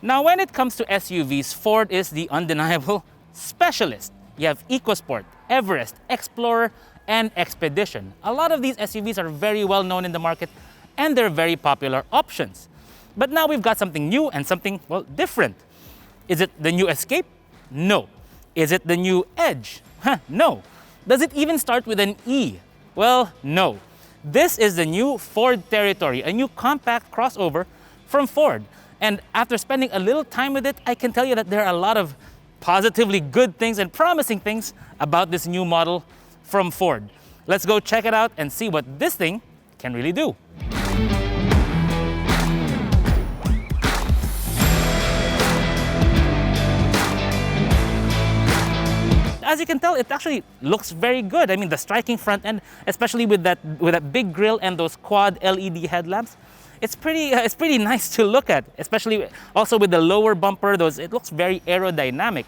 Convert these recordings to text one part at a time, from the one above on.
Now, when it comes to SUVs, Ford is the undeniable specialist. You have EcoSport, Everest, Explorer, and Expedition. A lot of these SUVs are very well known in the market, and they're very popular options. But now we've got something new and something, well, different. Is it the new Escape? No. Is it the new Edge? No. Does it even start with an E? Well, no. This is the new Ford Territory, a new compact crossover from Ford. And after spending a little time with it, I can tell you that there are a lot of positively good things and promising things about this new model from Ford. Let's go check it out and see what this thing can really do. As you can tell, it actually looks very good. I mean, the striking front end, especially with that big grille and those quad LED headlamps, it's pretty nice to look at. Especially also with the lower bumper, it looks very aerodynamic.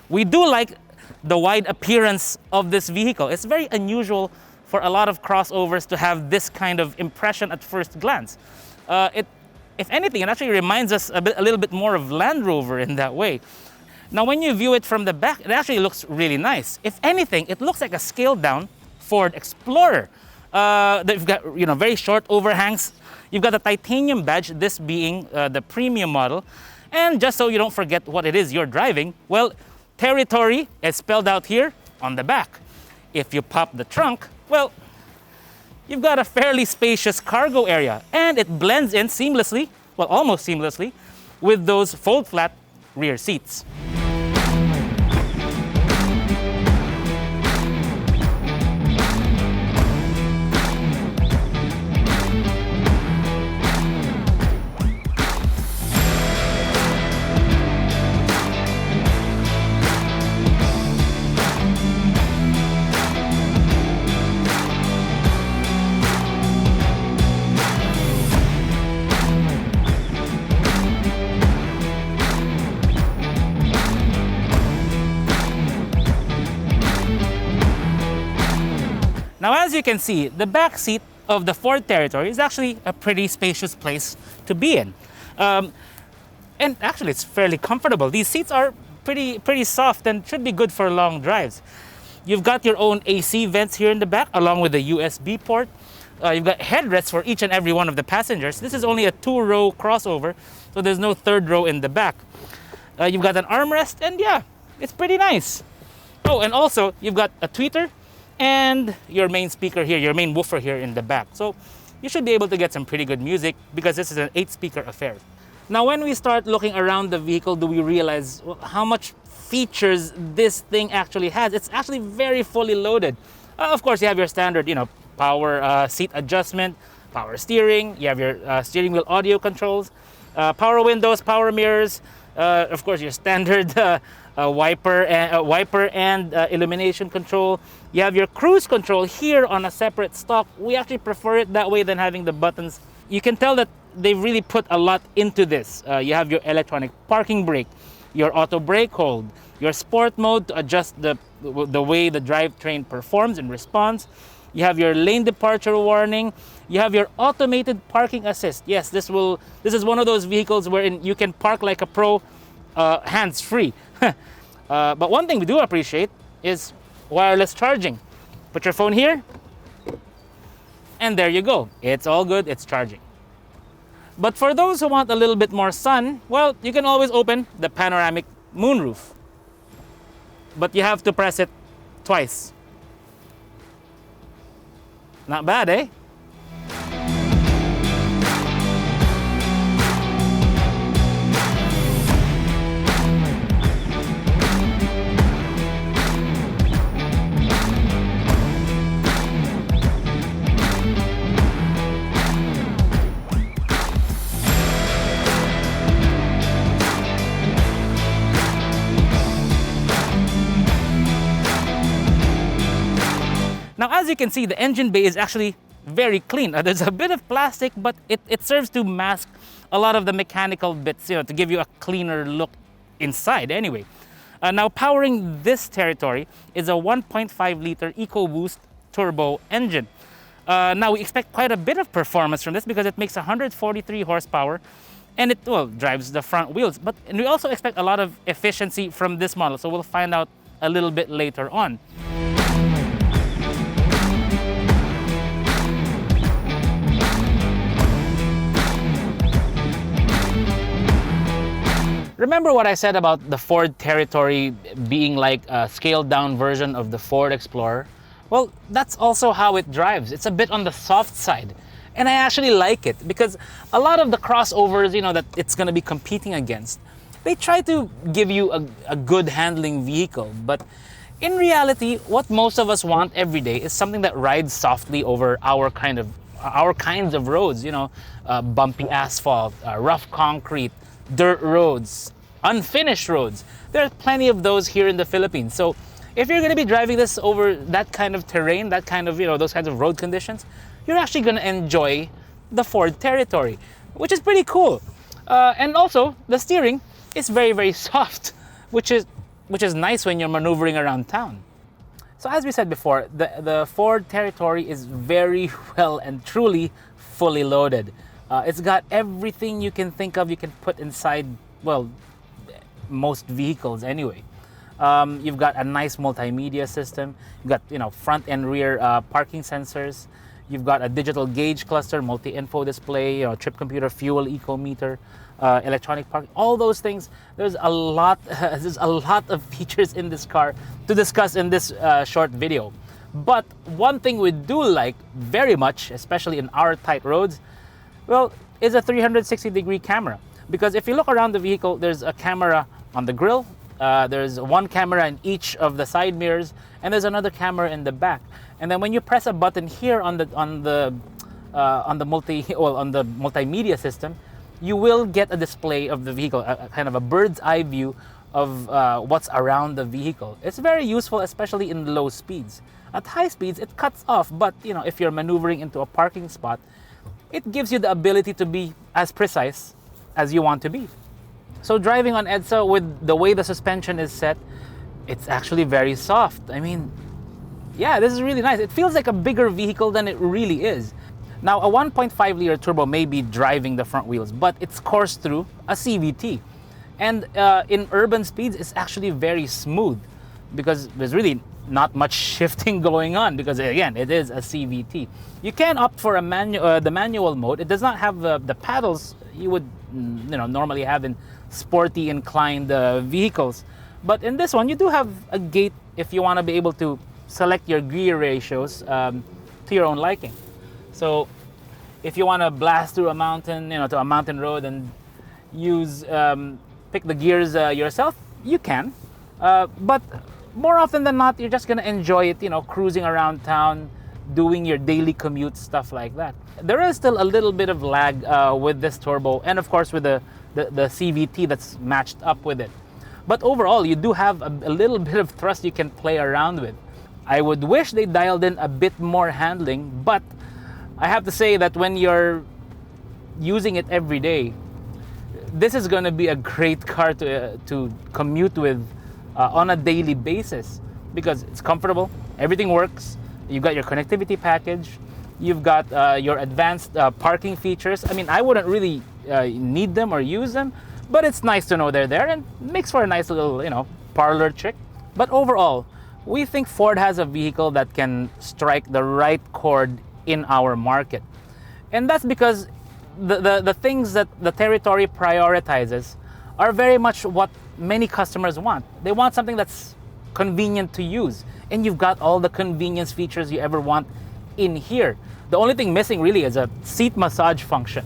We do like the wide appearance of this vehicle. It's very unusual for a lot of crossovers to have this kind of impression at first glance. If anything, it actually reminds us a little bit more of Land Rover in that way. Now, when you view it from the back, it actually looks really nice. If anything, it looks like a scaled-down Ford Explorer. They've got very short overhangs. You've got a titanium badge, this being the premium model. And just so you don't forget what it is you're driving, well, Territory is spelled out here on the back. If you pop the trunk, well, you've got a fairly spacious cargo area, and it blends in seamlessly, well, almost seamlessly, with those fold-flat rear seats. Now, as you can see, the back seat of the Ford Territory is actually a pretty spacious place to be in. And actually, it's fairly comfortable. These seats are pretty soft and should be good for long drives. You've got your own AC vents here in the back, along with a USB port. You've got headrests for each and every one of the passengers. This is only a 2-row crossover, so there's no third row in the back. You've got an armrest, and yeah, it's pretty nice. Oh, and also, you've got a tweeter and your main speaker here, your main woofer here in the back. So you should be able to get some pretty good music because this is an 8-speaker affair. Now, when we start looking around the vehicle, do we realize how much features this thing actually has? It's actually very fully loaded. Of course, you have your standard, power seat adjustment, power steering. You have your steering wheel audio controls, power windows, power mirrors. Of course, your standard wiper and illumination control. You have your cruise control here on a separate stalk. We actually prefer it that way than having the buttons. You can tell that they've really put a lot into this. You have your electronic parking brake, your auto brake hold, your sport mode to adjust the way the drivetrain performs and responds. You have your lane departure warning. You have your automated parking assist. Yes, this is one of those vehicles wherein you can park like a pro, hands-free. But one thing we do appreciate is wireless charging. Put your phone here, and there you go. It's all good, it's charging. But for those who want a little bit more sun, well, you can always open the panoramic moonroof. But you have to press it twice. Not bad, eh? Now, as you can see, the engine bay is actually very clean. There's a bit of plastic, but it serves to mask a lot of the mechanical bits, to give you a cleaner look inside anyway. Now, powering this Territory is a 1.5-liter EcoBoost turbo engine. Now, we expect quite a bit of performance from this because it makes 143 horsepower and it, well, drives the front wheels. But and we also expect a lot of efficiency from this model, so we'll find out a little bit later on. Remember what I said about the Ford Territory being like a scaled down version of the Ford Explorer? Well, that's also how it drives. It's a bit on the soft side. And I actually like it because a lot of the crossovers, that it's going to be competing against, they try to give you a good handling vehicle. But in reality, what most of us want every day is something that rides softly over our kinds of roads, bumpy asphalt, rough concrete, dirt roads, unfinished roads. There are plenty of those here in the Philippines. So if you're going to be driving this over that kind of terrain, that kind of, those kinds of road conditions, you're actually going to enjoy the Ford Territory, which is pretty cool. And also, the steering is very, very soft, which is nice when you're maneuvering around town. So as we said before, the Ford Territory is very well and truly fully loaded. It's got everything you can think of you can put inside, well, most vehicles anyway. You've got a nice multimedia system. You've got, front and rear parking sensors. You've got a digital gauge cluster, multi-info display, trip computer, fuel eco meter, electronic parking, all those things. There's a lot of features in this car to discuss in this short video. But one thing we do like very much, especially in our tight roads, well, is a 360-degree camera. Because if you look around the vehicle, there's a camera on the grille, there's one camera in each of the side mirrors, and there's another camera in the back. And then when you press a button here on the multimedia system, you will get a display of the vehicle, a kind of a bird's eye view of what's around the vehicle. It's very useful, especially in low speeds. At high speeds, it cuts off, but if you're maneuvering into a parking spot, it gives you the ability to be as precise as you want to be. So driving on EDSA with the way the suspension is set, it's actually very soft. I mean, yeah, this is really nice. It feels like a bigger vehicle than it really is. Now, a 1.5-liter turbo may be driving the front wheels, but it's coursed through a CVT. And in urban speeds, it's actually very smooth because there's really not much shifting going on because, again, it is a CVT. You can opt for the manual mode. It does not have the paddles you would normally have in sporty inclined vehicles. But in this one, you do have a gate if you want to be able to select your gear ratios to your own liking. So if you want to blast through a mountain, to a mountain road and use pick the gears yourself, you can. But more often than not, you're just going to enjoy it, cruising around town, doing your daily commute, stuff like that. There is still a little bit of lag with this turbo, and of course with the CVT that's matched up with it. But overall, you do have a little bit of thrust you can play around with. I would wish they dialed in a bit more handling, but I have to say that when you're using it every day, this is going to be a great car to commute with on a daily basis because it's comfortable, everything works, you've got your connectivity package, you've got your advanced parking features. I mean, I wouldn't really need them or use them, but it's nice to know they're there and makes for a nice little, parlor trick. But overall, we think Ford has a vehicle that can strike the right chord in our market. And that's because the things that the Territory prioritizes are very much what many customers want. They want something that's convenient to use. And you've got all the convenience features you ever want in here. The only thing missing really is a seat massage function.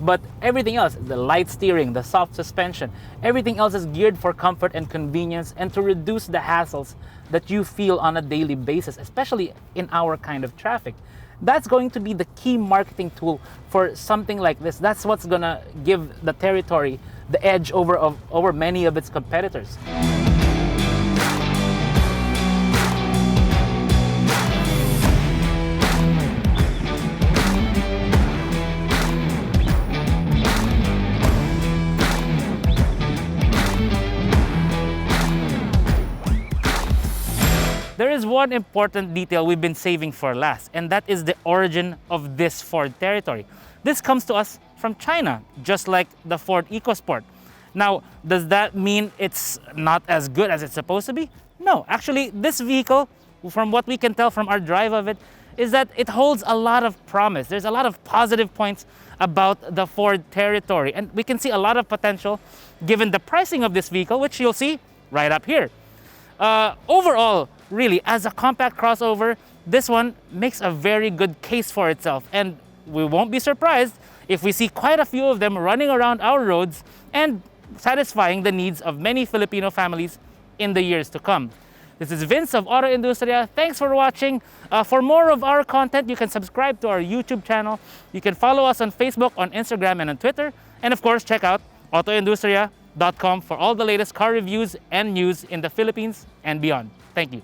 But everything else, the light steering, the soft suspension, everything else is geared for comfort and convenience and to reduce the hassles that you feel on a daily basis, especially in our kind of traffic. That's going to be the key marketing tool for something like this. That's what's going to give the Territory the edge over many of its competitors. There is one important detail we've been saving for last, and that is the origin of this Ford Territory. This comes to us from China, just like the Ford EcoSport. Now, does that mean it's not as good as it's supposed to be? No, actually, this vehicle, from what we can tell from our drive of it, is that it holds a lot of promise. There's a lot of positive points about the Ford Territory, and we can see a lot of potential given the pricing of this vehicle, which you'll see right up here. Overall, really, as a compact crossover, this one makes a very good case for itself, and we won't be surprised if we see quite a few of them running around our roads and satisfying the needs of many Filipino families in the years to come. This is Vince of AutoIndustriya. Thanks for watching. For more of our content, you can subscribe to our YouTube channel. You can follow us on Facebook, on Instagram, and on Twitter. And of course, check out AutoIndustriya.com for all the latest car reviews and news in the Philippines and beyond. Thank you.